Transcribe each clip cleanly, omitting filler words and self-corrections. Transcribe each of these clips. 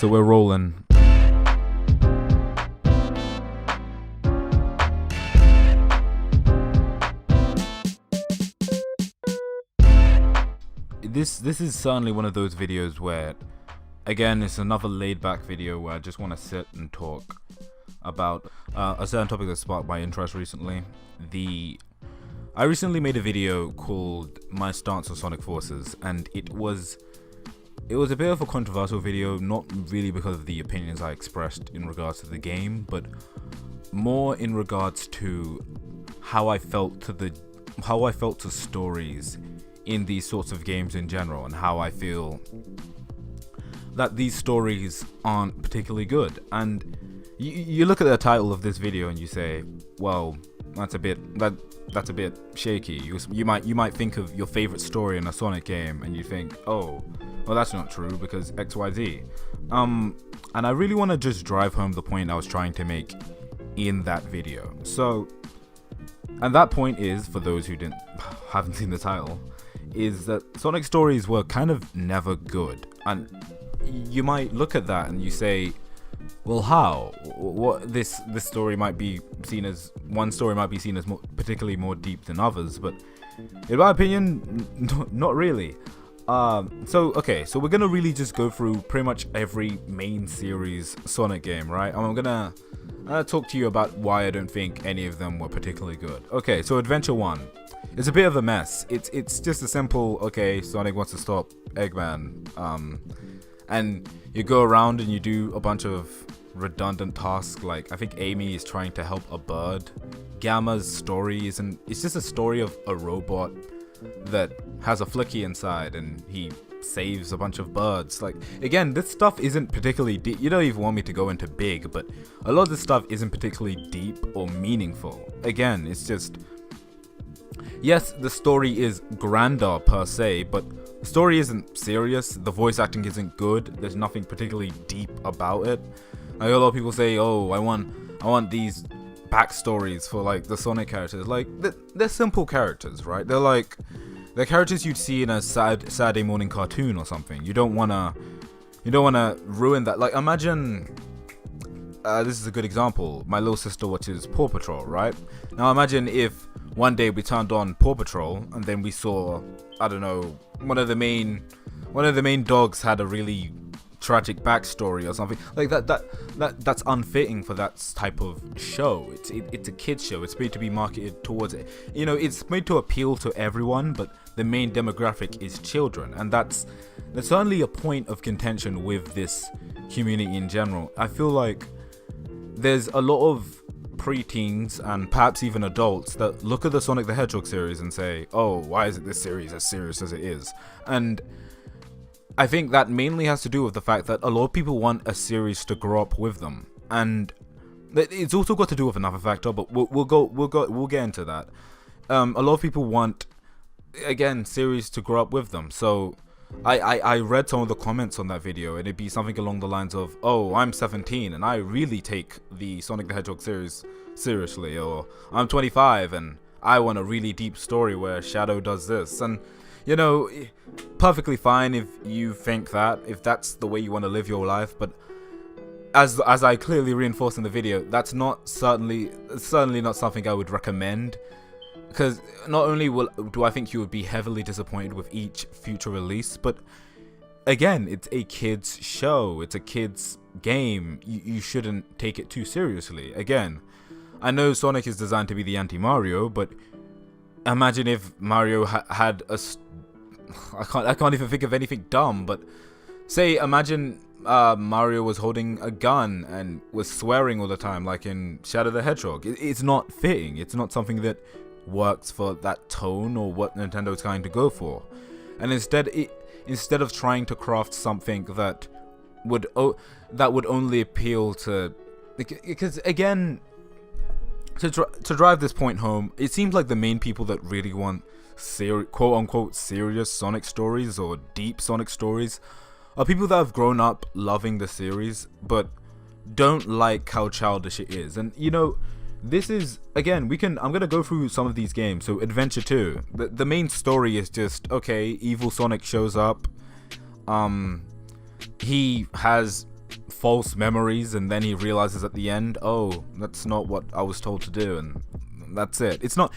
So we're rolling. This is certainly one of those videos where, again, it's another laid-back video where I just want to sit and talk about a certain topic that sparked my interest recently. I recently made a video called My Stance on Sonic Forces, and it was a bit of a controversial video, not really because of the opinions I expressed in regards to the game, but more in regards to how I felt to stories in these sorts of games in general, and how I feel that these stories aren't particularly good. And you look at the title of this video and you say, well, that's a bit shaky. You might think of your favorite story in a Sonic game and you think, oh, well, that's not true because XYZ. And I really want to just drive home the point I was trying to make in that video. So, and that point is, for those who haven't seen the title, is that Sonic stories were kind of never good. And you might look at that and you say, well, how? What this story might be seen as, one story might be seen as particularly more deep than others, but in my opinion, not really. So we're gonna really just go through pretty much every main series Sonic game, right? I'm gonna talk to you about why I don't think any of them were particularly good. Okay, so Adventure 1. It's a bit of a mess. It's just a simple, okay, Sonic wants to stop Eggman, and you go around and you do a bunch of redundant tasks. Like, I think Amy is trying to help a bird. Gamma's story it's just a story of a robot that has a flicky inside and he saves a bunch of birds. Like, again, this stuff isn't particularly deep. You don't even want me to go into big, but a lot of this stuff isn't particularly deep or meaningful. Again, it's just, yes, the story is grander per se, but the story isn't serious. The voice acting isn't good. There's nothing particularly deep about it. Like, a lot of people say, oh, I want these backstories for like the Sonic characters. Like, they're simple characters, right? They're characters you'd see in a Saturday morning cartoon or something. You don't wanna ruin that. Like, imagine, this is a good example. My little sister watches Paw Patrol, right? Now imagine if one day we turned on Paw Patrol and then we saw, I don't know, one of the main dogs had a really tragic backstory or something like that's unfitting for that type of show. It's a kids show. It's made to be marketed towards it. You know, it's made to appeal to everyone, but the main demographic is children, and that's certainly a point of contention with this community in general. I feel like there's a lot of preteens and perhaps even adults that look at the Sonic the Hedgehog series and say, oh, why is this series as serious as it is? And I think that mainly has to do with the fact that a lot of people want a series to grow up with them, and it's also got to do with another factor, but we'll get into that. A lot of people want, again, series to grow up with them. So I read some of the comments on that video, and it'd be something along the lines of, oh, I'm 17 and I really take the Sonic the Hedgehog series seriously, or I'm 25 and I want a really deep story where Shadow does this. And you know, perfectly fine if you think that, if that's the way you want to live your life, but as I clearly reinforced in the video, that's certainly not something I would recommend, because not only do I think you would be heavily disappointed with each future release, but again, it's a kids show, it's a kids game. You shouldn't take it too seriously. Again, I know Sonic is designed to be the anti-Mario, but imagine if Mario had a I can't even think of anything dumb, but say, imagine Mario was holding a gun and was swearing all the time, like in Shadow the Hedgehog. It's not fitting. It's not something that works for that tone or what Nintendo's trying to go for. And instead of trying to craft something that would only appeal to, because again, to drive this point home, it seems like the main people that really want quote-unquote serious Sonic stories or deep Sonic stories are people that have grown up loving the series but don't like how childish it is. And you know, this is, again, I'm gonna go through some of these games. So Adventure 2, the main story is just, okay, evil Sonic shows up, he has false memories, and then he realizes at the end, oh, that's not what I was told to do, and that's it. It's not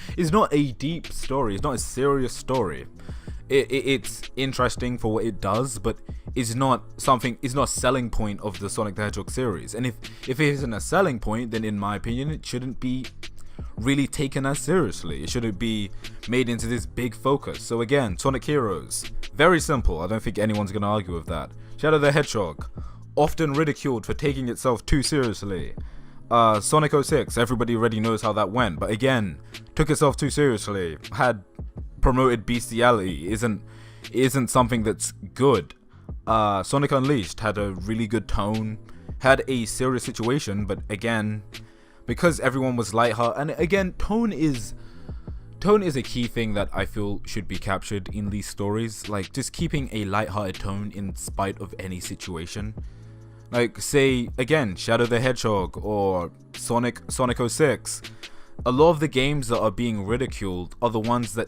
a deep story. It's not a serious story. It's interesting for what it does, but it's not a selling point of the Sonic the Hedgehog series. And if it isn't a selling point, then in my opinion, it shouldn't be really taken as seriously. It shouldn't be made into this big focus. So again, Sonic Heroes, very simple. I don't think anyone's gonna argue with that. Shadow the Hedgehog, often ridiculed for taking itself too seriously. Sonic 06, everybody already knows how that went, but again, took itself too seriously. Had promoted bestiality, isn't something that's good. Sonic Unleashed had a really good tone, had a serious situation, but again, because everyone was lighthearted, and again, tone is a key thing that I feel should be captured in these stories. Like, just keeping a lighthearted tone in spite of any situation. Like, say again, Shadow the Hedgehog or Sonic 06. A lot of the games that are being ridiculed are the ones that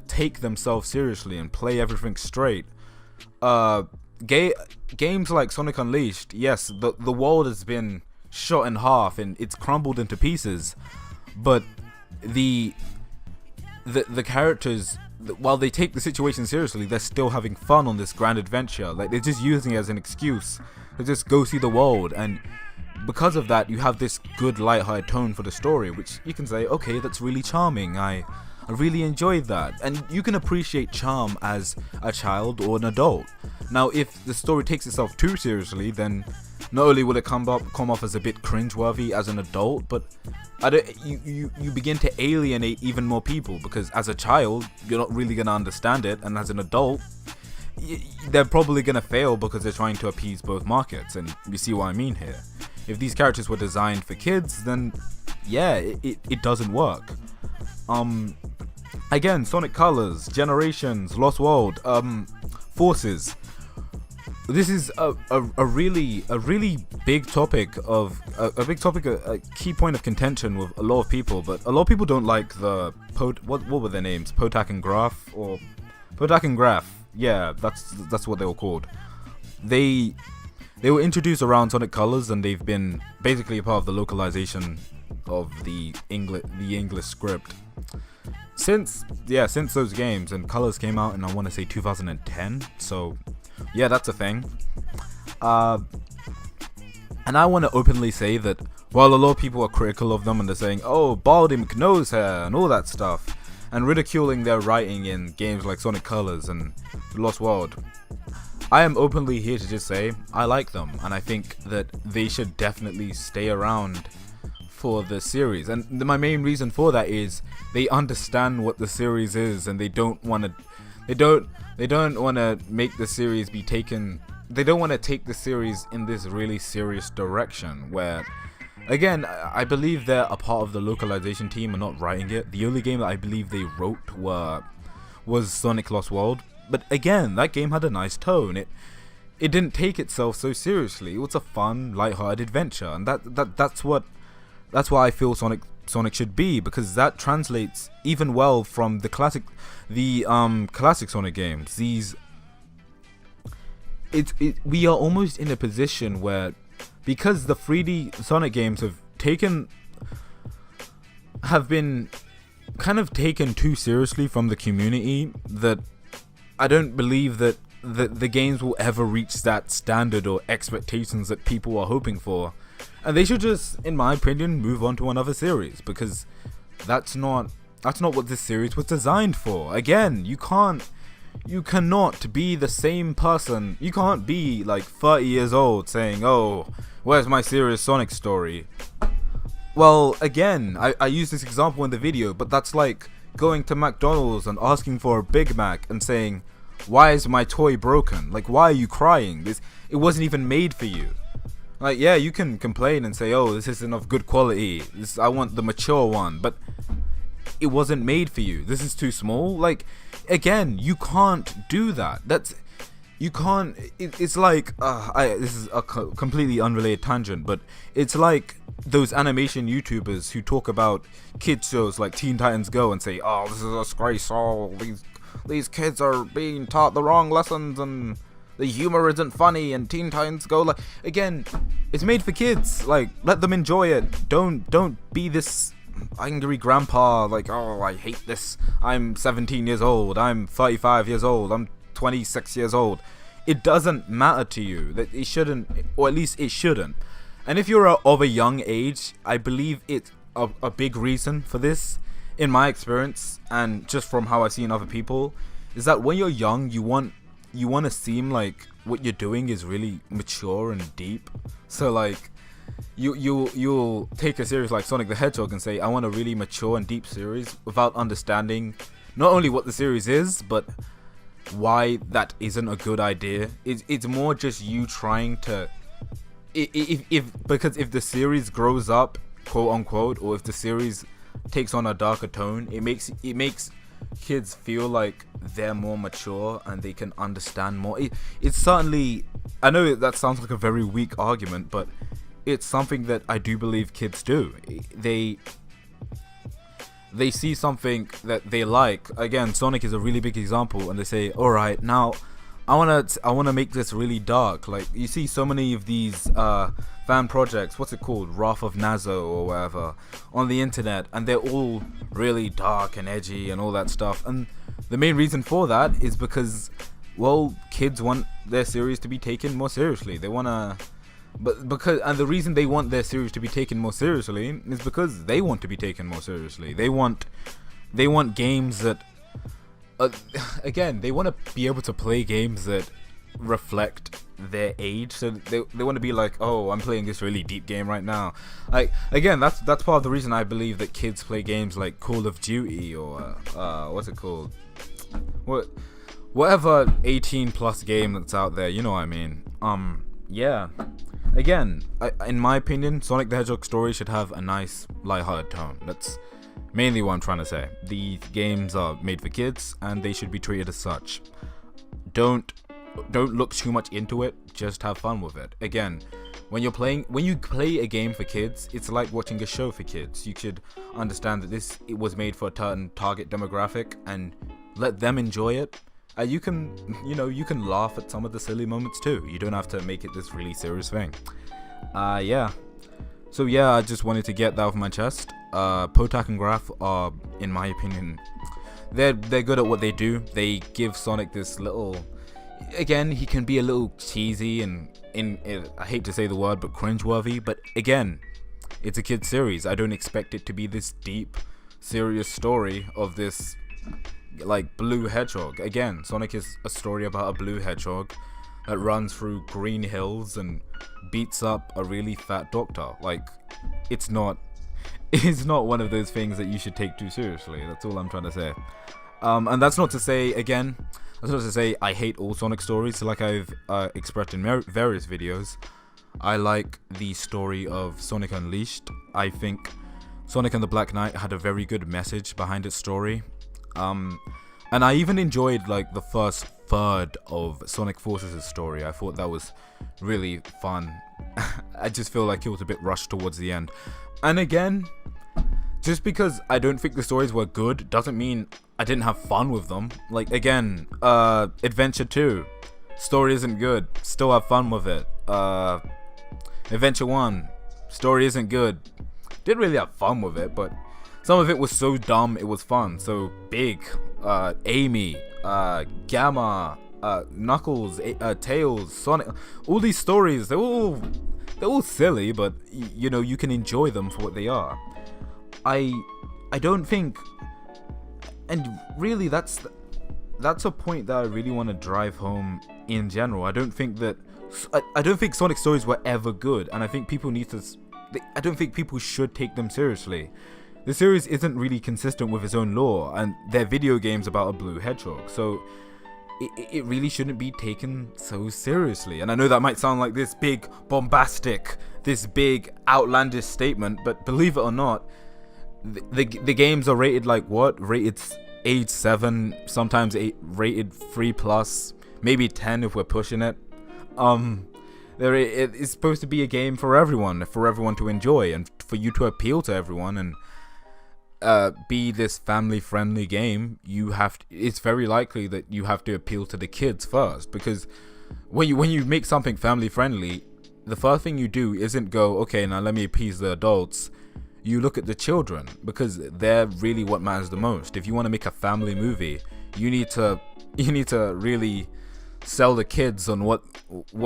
take themselves seriously and play everything straight. Games like Sonic Unleashed, yes, the world has been shot in half and it's crumbled into pieces, but the characters, while they take the situation seriously, they're still having fun on this grand adventure. Like, they're just using it as an excuse to just go see the world, and because of that, you have this good lighthearted tone for the story, which you can say, okay, that's really charming. I really enjoyed that, and you can appreciate charm as a child or an adult. Now, if the story takes itself too seriously, then not only will it come off as a bit cringeworthy as an adult, but you begin to alienate even more people, because as a child, you're not really gonna understand it, and as an adult, they're probably gonna fail because they're trying to appease both markets, and you see what I mean here. If these characters were designed for kids, then yeah, it doesn't work. Again, Sonic Colors, Generations, Lost World, Forces. This is a really big topic a key point of contention with a lot of people, but a lot of people don't like the what were their names? Potak and Graph. Yeah, that's what they were called. They were introduced around Sonic Colors, and they've been basically a part of the localization of the English script since those games. And Colors came out in, I want to say, 2010. So yeah, that's a thing. And I want to openly say that while a lot of people are critical of them and they're saying, oh, Baldy McNose hair and all that stuff, and ridiculing their writing in games like Sonic Colors and Lost World, I am openly here to just say I like them, and I think that they should definitely stay around for the series. And my main reason for that is they understand what the series is, and they don't want to make the series be taken. They don't want to take the series in this really serious direction where, again, I believe they're a part of the localization team and not writing it. The only game that I believe they wrote was Sonic Lost World. But again, that game had a nice tone. It didn't take itself so seriously. It was a fun, lighthearted adventure, and that's what I feel Sonic should be, because that translates even well from the classic Sonic games. We are almost in a position where, because the 3D Sonic games have been kind of taken too seriously from the community, that I don't believe that the games will ever reach that standard or expectations that people are hoping for, and they should just, in my opinion, move on to another series, because that's not what this series was designed for. Again, you cannot be the same person. You can't be like 30 years old saying, oh, where's my serious Sonic story? Well, again, I use this example in the video, but that's like going to McDonald's and asking for a Big Mac and saying, why is my toy broken? Like, why are you crying? It wasn't even made for you. Like, yeah, you can complain and say, oh, this isn't of good quality. I want the mature one, but it wasn't made for you. This is too small. Like, again, you can't do that. It's like, this is a completely unrelated tangent, but it's like those animation YouTubers who talk about kids shows like Teen Titans Go and say, oh, this is a disgrace, oh, these kids are being taught the wrong lessons and the humor isn't funny and Teen Titans Go, like, again, it's made for kids. Like, let them enjoy it. Don't be this angry grandpa, like, oh, I hate this. I'm 17 years old. I'm 35 years old. I'm 26 years old. It doesn't matter to you. That it shouldn't, or at least it shouldn't. And if you're of a young age, I believe it's a big reason for this, in my experience, and just from how I've seen other people, is that when you're young, you want to seem like what you're doing is really mature and deep. So like, you'll take a series like Sonic the Hedgehog and say, I want a really mature and deep series, without understanding not only what the series is, but why that isn't a good idea. It's more just you trying to, because if the series grows up, quote unquote, or if the series takes on a darker tone, it makes kids feel like they're more mature and they can understand more. It's certainly, I know that sounds like a very weak argument, but it's something that I do believe kids do. They see something that they like. Again, Sonic is a really big example, and they say, all right, now I wanna make this really dark. Like, you see so many of these fan projects, what's it called, Wrath of Nazo or whatever, on the internet, and they're all really dark and edgy and all that stuff. And the main reason for that is because, well, kids want their series to be taken more seriously. They wanna, and the reason they want their series to be taken more seriously is because they want to be taken more seriously. They want games that, again, they want to be able to play games that reflect their age. So they want to be like, oh, I'm playing this really deep game right now. Like, again, that's part of the reason I believe that kids play games like Call of Duty or what's it called, whatever 18 plus game that's out there, you know what I mean. Yeah, again, in my opinion, Sonic the Hedgehog story should have a nice lighthearted tone. That's mainly what I'm trying to say. The games are made for kids and they should be treated as such. Don't look too much into it, just have fun with it. Again, when you play a game for kids, it's like watching a show for kids. You should understand that it was made for a certain target demographic and let them enjoy it. You can laugh at some of the silly moments too. You don't have to make it this really serious thing. Yeah. So yeah, I just wanted to get that off my chest. Potak and Graph are, in my opinion, they're good at what they do. They give Sonic this little, again, he can be a little cheesy and I hate to say the word, but cringeworthy. But again, it's a kid's series. I don't expect it to be this deep, serious story of this, like, blue hedgehog. Again, Sonic is a story about a blue hedgehog that runs through green hills and beats up a really fat doctor. Like, it's not one of those things that you should take too seriously. That's all I'm trying to say. And that's not to say, again, I hate all Sonic stories. Like I've expressed in various videos, I like the story of Sonic Unleashed. I think Sonic and the Black Knight had a very good message behind its story. And I even enjoyed, like, the first third of Sonic Forces' story. I thought that was really fun. I just feel like it was a bit rushed towards the end. And again, just because I don't think the stories were good doesn't mean I didn't have fun with them. Like, again, Adventure 2, story isn't good, still have fun with it. Adventure 1, story isn't good, didn't really have fun with it, but some of it was so dumb it was fun. So Big, Amy, Gamma, Knuckles, Tails, Sonic, all these stories, they're all silly, but you can enjoy them for what they are. I don't think, and really that's a point that I really want to drive home in general. I don't think Sonic stories were ever good, and I think people I don't think people should take them seriously. The series isn't really consistent with its own lore, and they're video games about a blue hedgehog, so it really shouldn't be taken so seriously. And I know that might sound like this big bombastic, this big outlandish statement, but believe it or not, the games are rated like what? Rated age 7, sometimes rated 3+, maybe 10 if we're pushing it. It's supposed to be a game for everyone to enjoy, and for you to appeal to everyone and be this family-friendly game. It's very likely that you have to appeal to the kids first, because when you make something family friendly, the first thing you do isn't go, okay, now let me appease the adults. You look at the children, because they're really what matters the most. If you want to make a family movie, you need to really sell the kids on what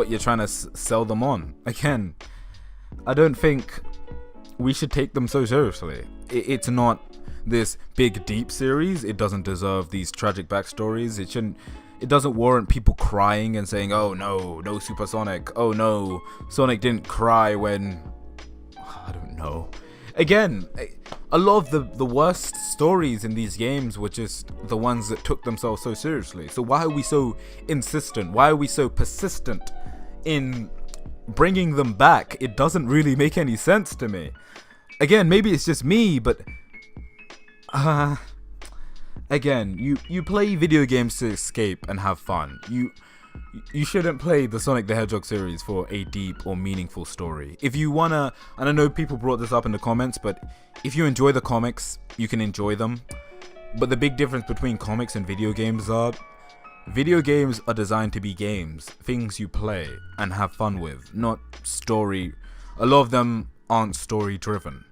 you're trying to sell them on. Again, I don't think we should take them so seriously. It's not this big deep series. It doesn't deserve these tragic backstories. It doesn't warrant people crying and saying, oh no Super Sonic, oh no, Sonic didn't cry when, I don't know. Again, a lot of the worst stories in these games were just the ones that took themselves so seriously. So why are we so insistent? Why are we so persistent in bringing them back? It doesn't really make any sense to me. Again, maybe it's just me, but again, you play video games to escape and have fun. You shouldn't play the Sonic the Hedgehog series for a deep or meaningful story. If you wanna, and I know people brought this up in the comments, but if you enjoy the comics, you can enjoy them. But the big difference between comics and video games are designed to be games, things you play and have fun with, not story. A lot of them aren't story driven.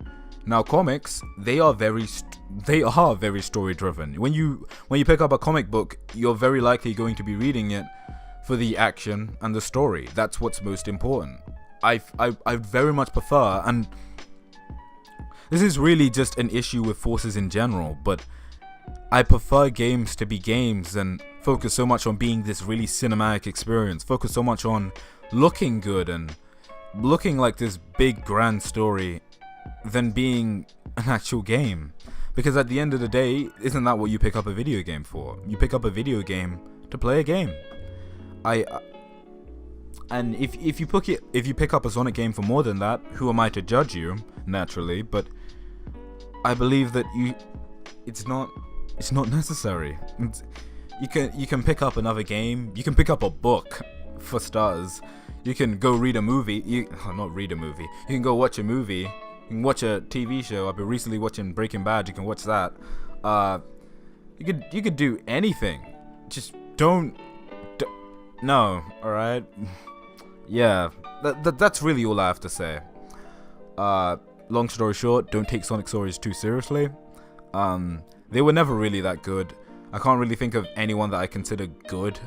Now comics, they are very story driven. When you pick up a comic book, you're very likely going to be reading it for the action and the story. That's what's most important. I very much prefer, and this is really just an issue with forces in general, but I prefer games to be games and focus so much on being this really cinematic experience, focus so much on looking good and looking like this big grand story than being an actual game. Because at the end of the day, isn't that what you pick up a video game for? You pick up a video game to play a game. And if you pick up a Sonic game for more than that, who am I to judge you? Naturally, but I believe that it's not necessary. You can pick up another game. You can pick up a book, for starters. You can go read a movie. Not read a movie. You can go watch a movie. You can watch a TV show. I've been recently watching Breaking Bad. You can watch that. You could do anything. Just don't. No, alright? Yeah, that's really all I have to say. Long story short, don't take Sonic stories too seriously. They were never really that good. I can't really think of anyone that I consider good.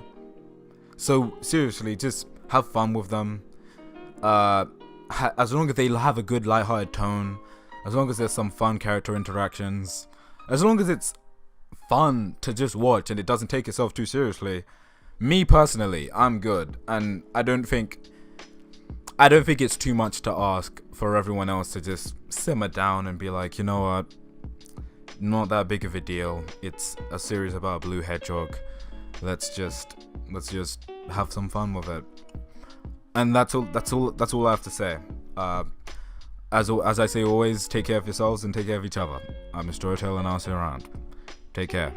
So, seriously, just have fun with them. As long as they have a good lighthearted tone, as long as there's some fun character interactions, as long as it's fun to just watch and it doesn't take itself too seriously, me personally, I'm good. And I don't think it's too much to ask for everyone else to just simmer down and be like, you know what, not that big of a deal. It's a series about a blue hedgehog. Let's just have some fun with it. And that's all I have to say. As I say always, take care of yourselves and take care of each other. I'm a storyteller and I'll see you around. Take care.